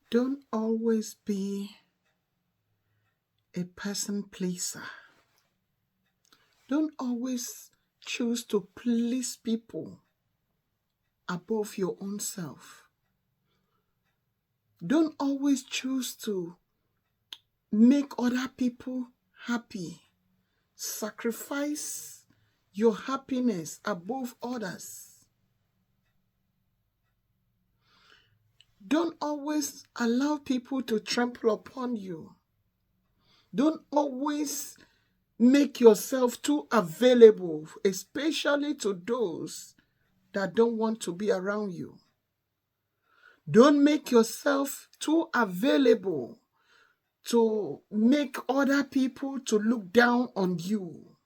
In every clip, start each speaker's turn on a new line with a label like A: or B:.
A: Don't always be a person pleaser. Don't always choose to please people above your own self. Don't always choose to make other people happy. Sacrifice your happiness above others. Don't always allow people to trample upon you. Don't always make yourself too available, especially to those that don't want to be around you. Don't make yourself too available to make other people to look down on you.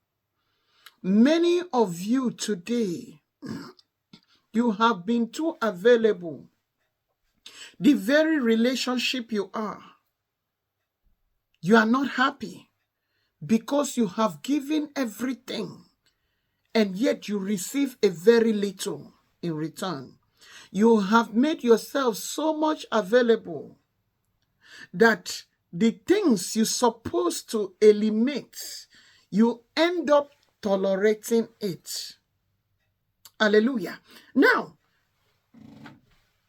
A: Many of you today, you have been too available. The very relationship you are not happy because you have given everything and yet you receive a very little in return. You have made yourself so much available that the things you're supposed to eliminate, you end up tolerating it. Hallelujah. Now,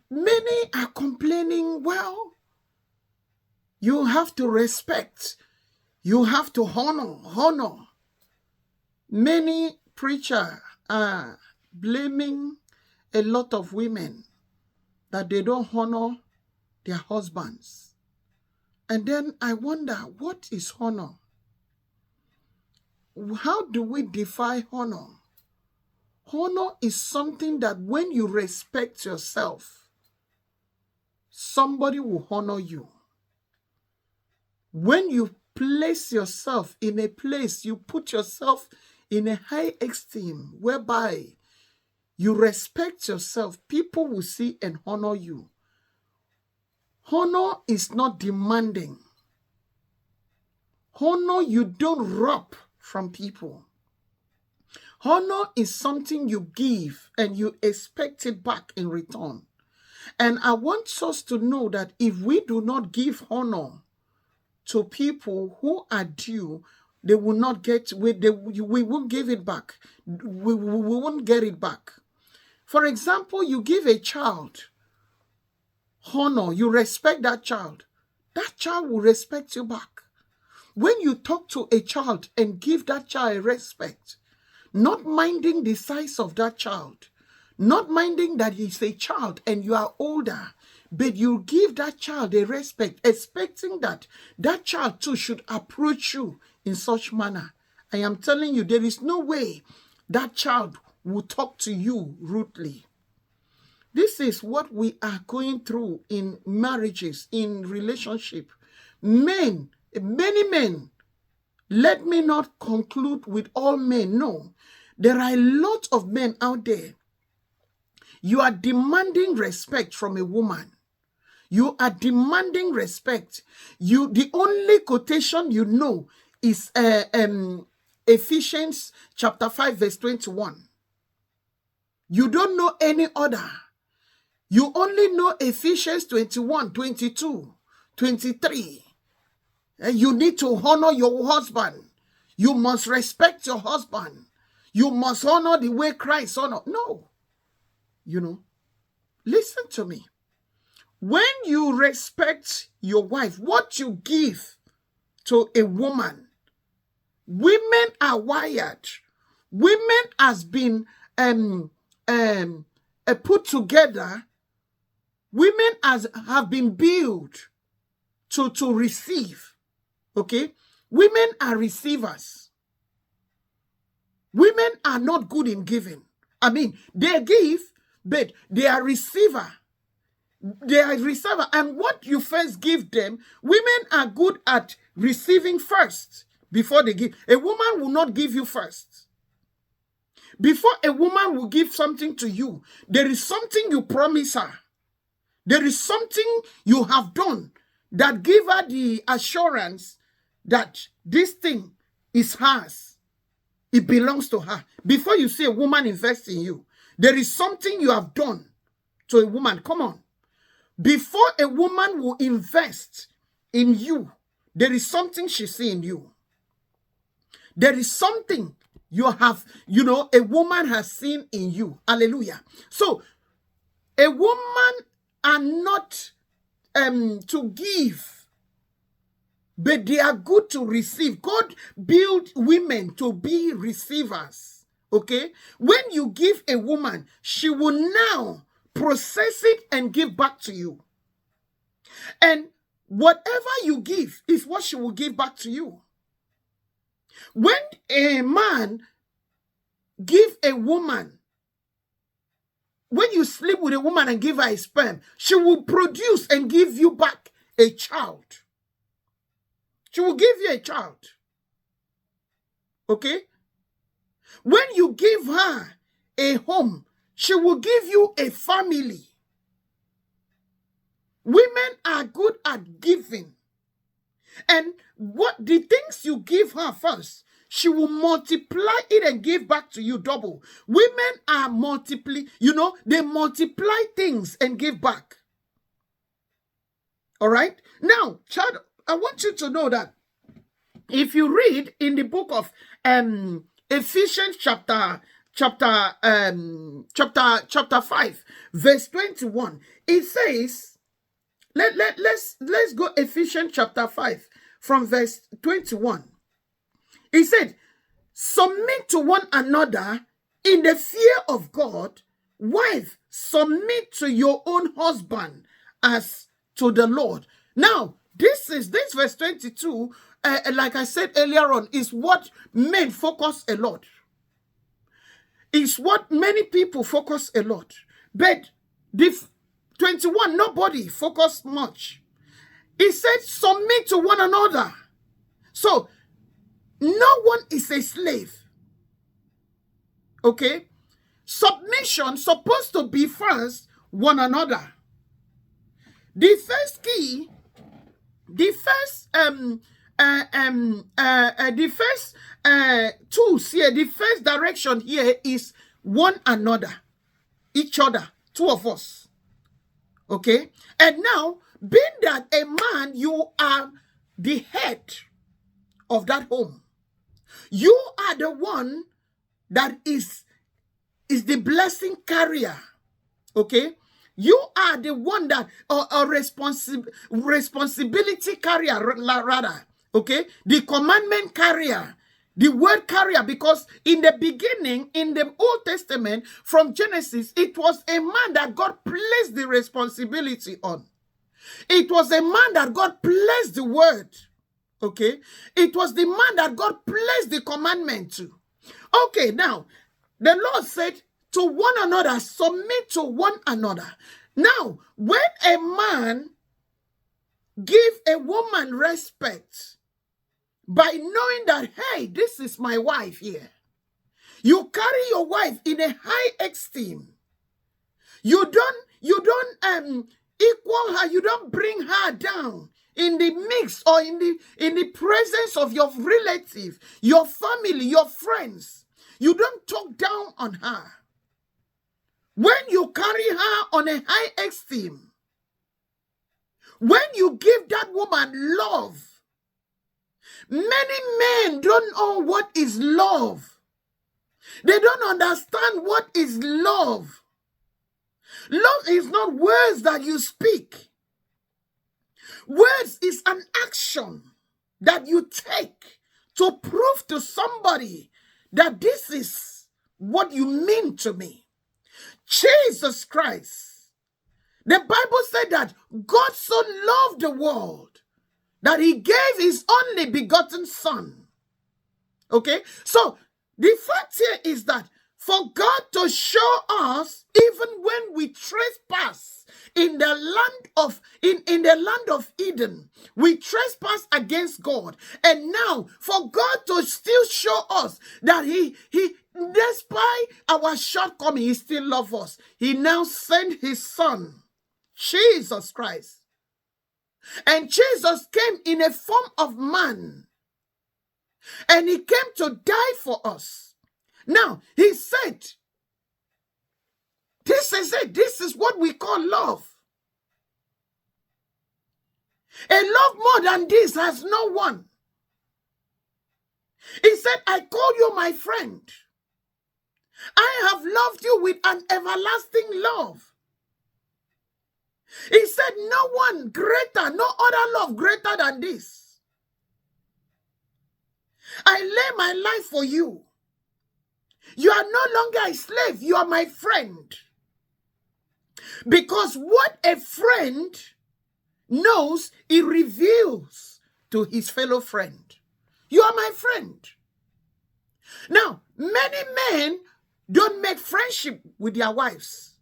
A: many are complaining, well, you have to respect, you have to honor. Many preachers are blaming a lot of women that they don't honor their husbands. And then I wonder, what is honor? How do we define honor? Honor is something that when you respect yourself, somebody will honor you. When you place yourself in a place, you put yourself in a high esteem whereby you respect yourself, people will see and honor you. Honor is not demanding. Honor, you don't rob from people. Honor is something you give and you expect it back in return. And I want us to know that if we do not give honor to people who are due, they will not get, we won't give it back. We won't get it back. For example, you give a child honor, you respect that child will respect you back. When you talk to a child and give that child respect, not minding the size of that child, not minding that he's a child and you are older, but you give that child a respect, expecting that that child too should approach you in such manner. I am telling you, there is no way that child will talk to you rudely. This is what we are going through in marriages, in relationship. Men, many men, let me not conclude with all men. No, there are a lot of men out there. You are demanding respect from a woman. You are demanding respect. The only quotation you know is Ephesians chapter 5 verse 21. You don't know any other. You only know Ephesians 21, 22, 23. You need to honor your husband. You must respect your husband. You must honor the way Christ honored. No. Listen to me. When you respect your wife, what you give to a woman, women are wired. Women has been put together. Women have been built to receive. Okay? Women are receivers. Women are not good in giving. I mean, they give, but they are receiver. They are receiver. And what you first give them, women are good at receiving first before they give. A woman will not give you first. Before a woman will give something to you, there is something you promise her. There is something you have done that give her the assurance that this thing is hers. It belongs to her. Before you see a woman invest in you, there is something you have done to a woman. Come on. before a woman will invest in you, there is something she sees in you. There is something a woman has seen in you. Hallelujah. So, a woman are not to give, but they are good to receive. God built women to be receivers. Okay? When you give a woman, she will now process it and give back to you. And whatever you give is what she will give back to you. When a man give a woman, when you sleep with a woman and give her a sperm, she will produce and give you back a child. She will give you a child. Okay? When you give her a home, she will give you a family. Women are good at giving. And what the things you give her first, she will multiply it and give back to you double. Women are they multiply things and give back. All right? Now, child, I want you to know that if you read in the book of Ephesians chapter 5, verse 21, it says, let's go Ephesians chapter 5 from verse 21. He said, submit to one another in the fear of God. Wife, submit to your own husband as to the Lord. Now, this verse 22, like I said earlier on, is what men focus a lot. It's what many people focus a lot. But the 21, nobody focused much. He said, submit to one another. So, no one is a slave. Okay? Submission supposed to be first one another. The first key, the first tools here, the first direction here is one another, each other, two of us. Okay? And now, being that a man, you are the head of that home. You are the one that is the blessing carrier. Okay? You are the one that, responsibility carrier, rather. Okay? The commandment carrier. The word carrier, because in the beginning, in the Old Testament, from Genesis, it was a man that God placed the responsibility on. It was a man that God placed the word. Okay? It was the man that God placed the commandment to. Okay, now, the Lord said, to one another, submit to one another. Now, when a man give a woman respect by knowing that, hey, this is my wife here. You carry your wife in a high esteem. You don't equal her, you don't bring her down in the mix or in the presence of your relative, your family, your friends. You don't talk down on her. When you carry her on a high esteem, when you give that woman love, many men don't know what is love. They don't understand what is love. Love is not words that you speak. Words is an action that you take to prove to somebody that this is what you mean to me. Jesus Christ. The Bible said that God so loved the world that he gave his only begotten son. Okay? So, the fact here is that for God to show us, even when we trespass in the land of Eden, we trespass against God. And now, for God to still show us that he despite our shortcomings, he still loves us. He now sent his son, Jesus Christ. And Jesus came in a form of man. And he came to die for us. Now, he said, this is it. This is what we call love. A love more than this has no one. He said, I call you my friend. I have loved you with an everlasting love. He said, no one greater, no other love greater than this. I lay my life for you. You are no longer a slave. You are my friend. Because what a friend knows, he reveals to his fellow friend. You are my friend. Now, many men don't make friendship with their wives.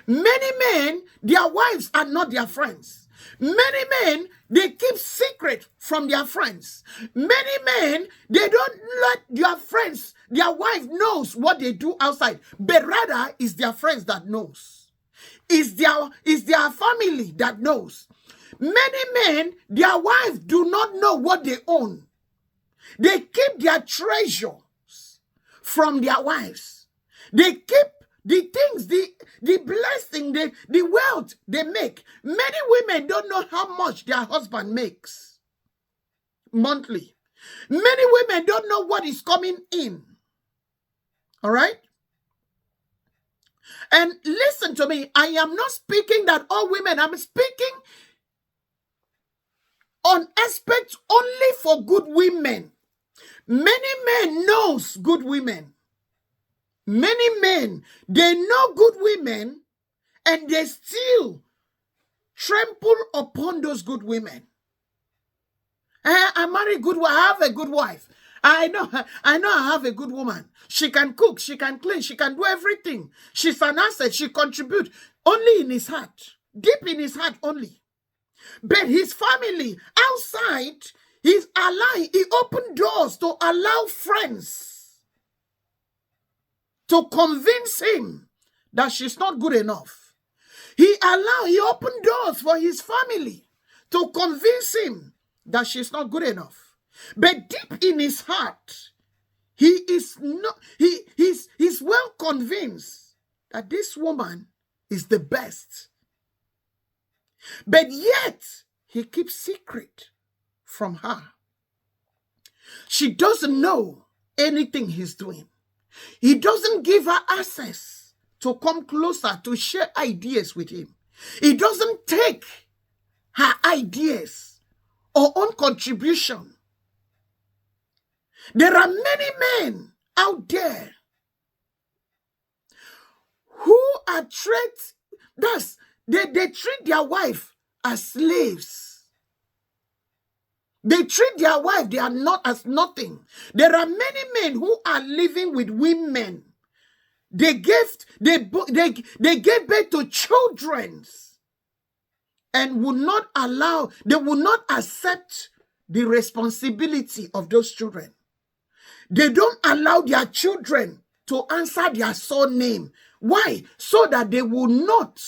A: Many men, their wives are not their friends. Many men, they keep secret from their friends. Many men, they don't let their friends, their wife knows what they do outside, but rather it's their friends that knows. It's their family that knows. Many men, their wives do not know what they own. They keep their treasures from their wives. They keep the things, the blessing, the wealth they make. Many women don't know how much their husband makes monthly. Many women don't know what is coming in. All right? And listen to me, I am not speaking that all women, I'm speaking on aspects only for good women. Many men knows good women. Many men, they know good women and they still trample upon those good women. I marry good wife. I have a good wife. I know I have a good woman. She can cook, she can clean, she can do everything. She's an asset, she contributes only in his heart, deep in his heart only. But his family outside, he's allowing, he opened doors to allow friends to convince him that she's not good enough. He opened doors for his family to convince him that she's not good enough. But deep in his heart, he's well convinced that this woman is the best. But yet, he keeps secret from her. She doesn't know anything he's doing. He doesn't give her access to come closer, to share ideas with him. He doesn't take her ideas or own contribution. There are many men out there who are they treat their wife as slaves. They treat their wife, they are not as nothing. There are many men who are living with women. They gave birth to children and they will not accept the responsibility of those children. They don't allow their children to answer their surname. Why? So that they will not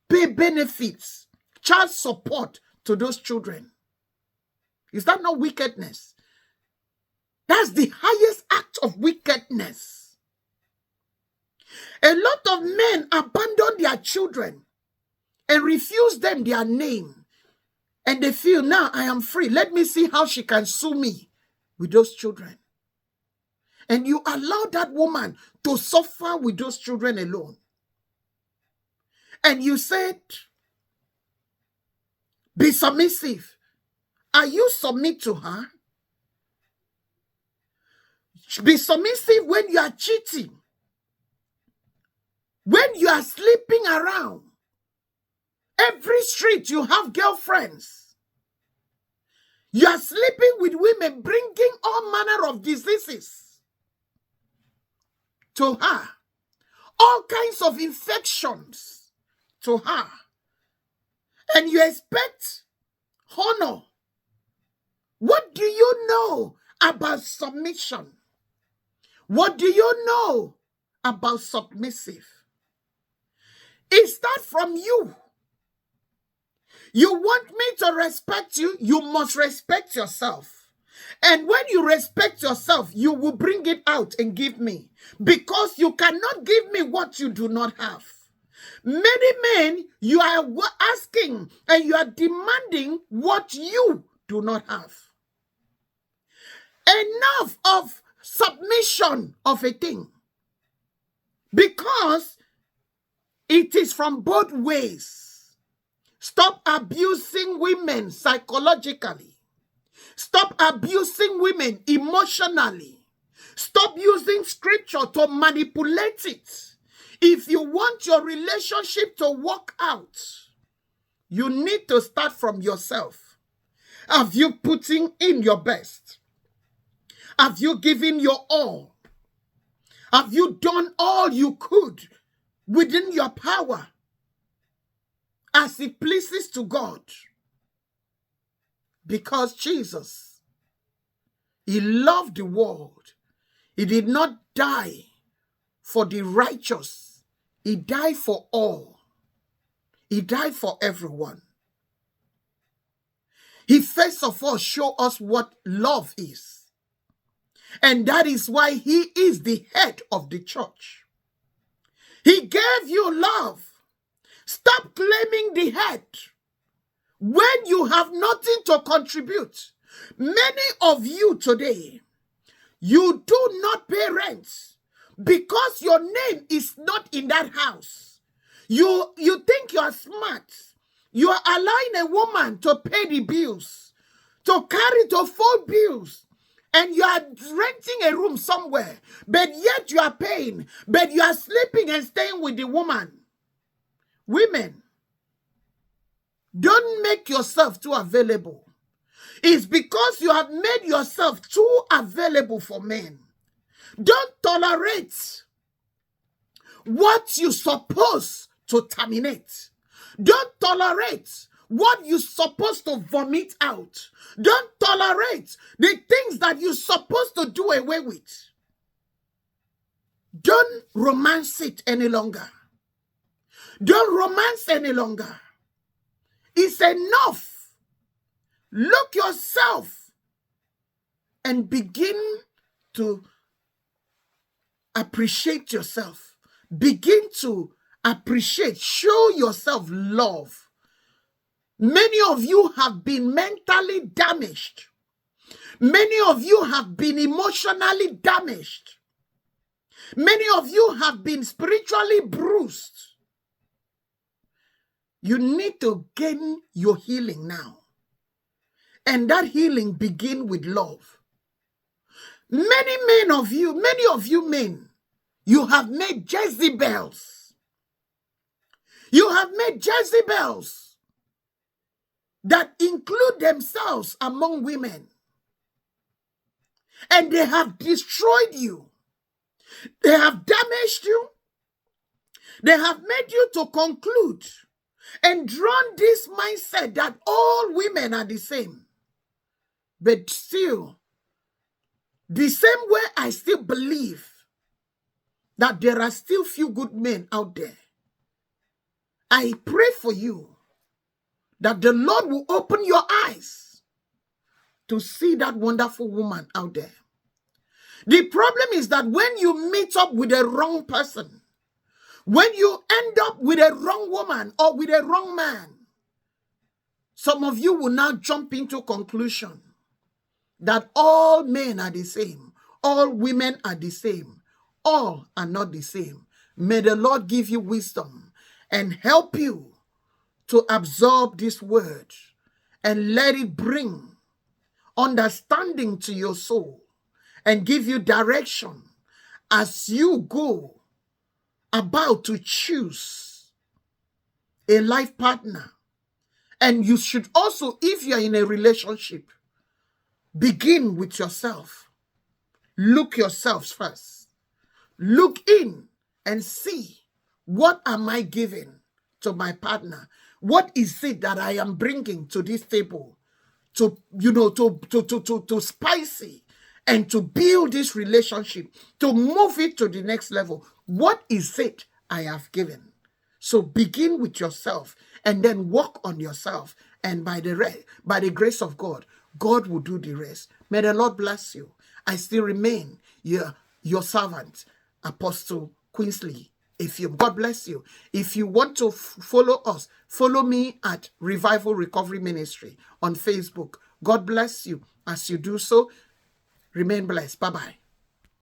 A: pay benefits, child support to those children. Is that not wickedness? That's the highest act of wickedness. A lot of men abandon their children and refuse them their name. And they feel, now I am free. Let me see how she can sue me with those children. And you allow that woman to suffer with those children alone. And you said, be submissive. Are you submit to her? Be submissive when you are cheating. When you are sleeping around. Every street you have girlfriends. You are sleeping with women, bringing all manner of diseases to her. All kinds of infections to her. And you expect honor. What do you know about submission? What do you know about submissive? It starts from you. You want me to respect you, you must respect yourself. And when you respect yourself, you will bring it out and give me. Because you cannot give me what you do not have. Many men, you are asking and you are demanding what you do not have. Enough of submission of a thing, because it is from both ways. Stop abusing women psychologically. Stop abusing women emotionally. Stop using scripture to manipulate it. If you want your relationship to work out, you need to start from yourself. Have you putting in your best? Have you given your all? Have you done all you could within your power as it pleases to God? Because Jesus, he loved the world. He did not die for the righteous. He died for all. He died for everyone. He first of all showed us what love is. And that is why he is the head of the church. He gave you love. Stop claiming the head when you have nothing to contribute. Many of you today, you do not pay rent because your name is not in that house. You think you are smart. You are allowing a woman to pay the bills, to carry to 4 bills, and you are renting a room somewhere, but yet you are paying, but you are sleeping and staying with the woman. Women, don't make yourself too available. It's because you have made yourself too available for men. Don't tolerate what you're supposed to terminate. Don't tolerate what you're supposed to vomit out. Don't tolerate the things that you're supposed to do away with. Don't romance it any longer. Don't romance any longer. It's enough. Look yourself and begin to appreciate yourself. Begin to appreciate, show yourself love. Many of you have been mentally damaged. Many of you have been emotionally damaged. Many of you have been spiritually bruised. You need to gain your healing now. And that healing begins with love. Many of you men, you have made Jezebels. You have made Jezebels that include themselves among women. And they have destroyed you. They have damaged you. They have made you to conclude and drawn this mindset that all women are the same. But still, the same way I still believe that there are still few good men out there. I pray for you that the Lord will open your eyes to see that wonderful woman out there. The problem is that when you meet up with a wrong person, when you end up with a wrong woman or with a wrong man, some of you will now jump into conclusion that all men are the same, all women are the same, all are not the same. May the Lord give you wisdom and help you to absorb this word and let it bring understanding to your soul and give you direction as you go about to choose a life partner. And you should also, if you're in a relationship, begin with yourself. Look yourselves first. Look in and see, what am I giving to my partner? What is it that I am bringing to this table to spicy and to build this relationship, to move it to the next level? What is it I have given? So begin with yourself and then work on yourself. And by the grace of God, God will do the rest. May the Lord bless you. I still remain your servant, Apostle Queensley God bless you. If you want to follow us, follow me at Revival Recovery Ministry on Facebook. God bless you. As you do so, remain blessed. Bye-bye.